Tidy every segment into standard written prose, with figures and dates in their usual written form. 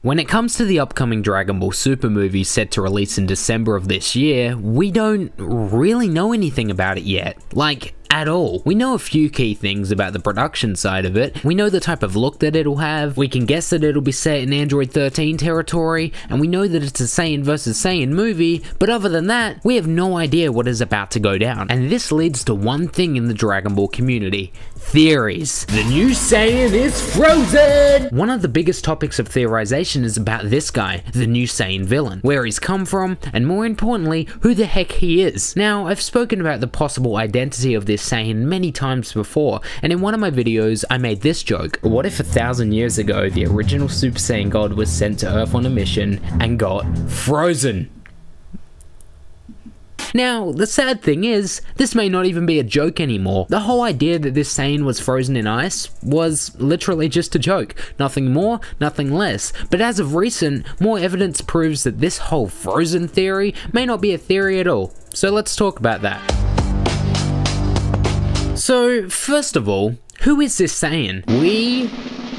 When it comes to the upcoming Dragon Ball Super movie set to release in December of this year, we don't really know anything about it yet. Like, at all. We know a few key things about the production side of it. We know the type of look that it'll have, we can guess that it'll be set in Android 13 territory, and we know that it's a Saiyan vs Saiyan movie, but other than that, we have no idea what is about to go down. And this leads to one thing in the Dragon Ball community: theories. The new Saiyan is frozen! One of the biggest topics of theorization is about this guy, the new Saiyan villain, where he's come from, and more importantly, who the heck he is. Now, I've spoken about the possible identity of this Saiyan many times before, and in one of my videos I made this joke: what if 1,000 years ago the original Super Saiyan God was sent to Earth on a mission and got frozen? Now, the sad thing is, this may not even be a joke anymore. The whole idea that this Saiyan was frozen in ice was literally just a joke. Nothing more, nothing less. But as of recent, more evidence proves that this whole frozen theory may not be a theory at all. So let's talk about that. So, first of all, who is this Saiyan? We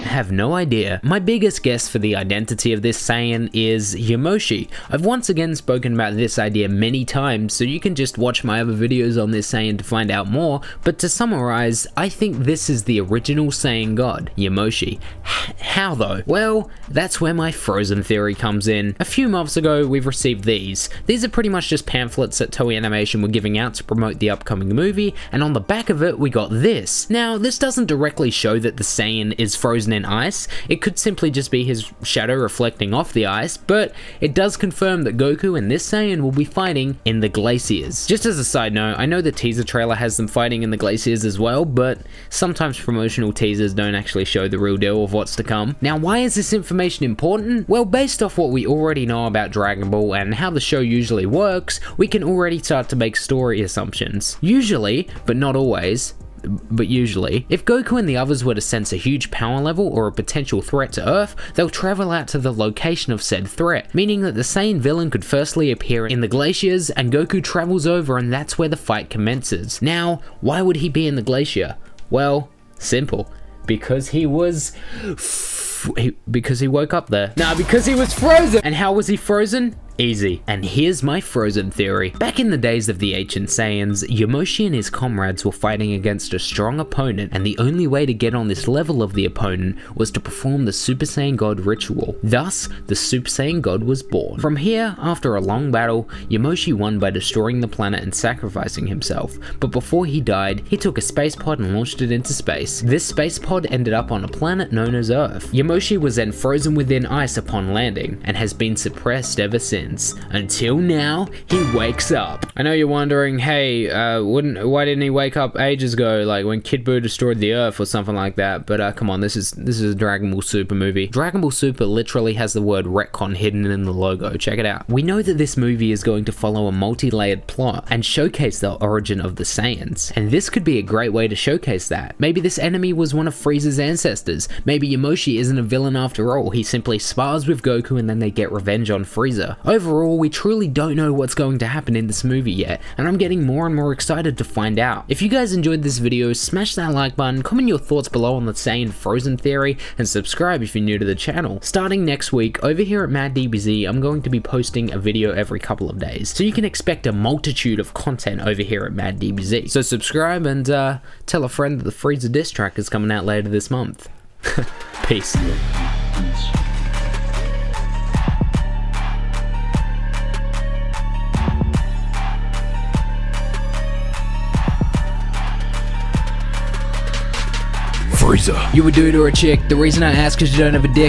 have no idea. My biggest guess for the identity of this Saiyan is Yamoshi. I've once again spoken about this idea many times, so you can just watch my other videos on this Saiyan to find out more, but to summarize, I think this is the original Saiyan God, Yamoshi. How though? Well, that's where my frozen theory comes in. A few months ago, we've received these. These are pretty much just pamphlets that Toei Animation were giving out to promote the upcoming movie, and on the back of it, we got this. Now, this doesn't directly show that the Saiyan is frozen in ice. It could simply just be his shadow reflecting off the ice, but it does confirm that Goku and this Saiyan will be fighting in the glaciers. Just as a side note, I know the teaser trailer has them fighting in the glaciers as well, but sometimes promotional teasers don't actually show the real deal of what's to come. Now, why is this information important? Well, based off what we already know about Dragon Ball and how the show usually works, we can already start to make story assumptions. Usually, but not always, but usually, if Goku and the others were to sense a huge power level or a potential threat to Earth, they'll travel out to the location of said threat, meaning that the Saiyan villain could firstly appear in the glaciers and Goku travels over and that's where the fight commences. Now, why would he be in the glacier? Well, simple. Because he was because he woke up there. Nah, because he was frozen! And how was he frozen? Easy. And here's my frozen theory. Back in the days of the ancient Saiyans, Yamoshi and his comrades were fighting against a strong opponent, and the only way to get on this level of the opponent was to perform the Super Saiyan God ritual. Thus, the Super Saiyan God was born. From here, after a long battle, Yamoshi won by destroying the planet and sacrificing himself, but before he died, he took a space pod and launched it into space. This space pod ended up on a planet known as Earth. Yamoshi was then frozen within ice upon landing, and has been suppressed ever since. Until now, he wakes up. I know you're wondering, hey, why didn't he wake up ages ago, like when Kid Buu destroyed the Earth or something like that? But come on, this is a Dragon Ball Super movie. Dragon Ball Super literally has the word retcon hidden in the logo. Check it out. We know that this movie is going to follow a multi-layered plot and showcase the origin of the Saiyans, and this could be a great way to showcase that. Maybe this enemy was one of Frieza's ancestors. Maybe Yamoshi isn't a villain after all. He simply spars with Goku and then they get revenge on Frieza. Overall, we truly don't know what's going to happen in this movie yet, and I'm getting more and more excited to find out. If you guys enjoyed this video, smash that like button, comment your thoughts below on the Saiyan frozen theory, and subscribe if you're new to the channel. Starting next week, over here at MaddDBZ, I'm going to be posting a video every couple of days, so you can expect a multitude of content over here at MaddDBZ. So subscribe and tell a friend that the Frieza diss track is coming out later this month. Peace. Frieza. You a dude or a chick? The reason I ask is you don't have a dick.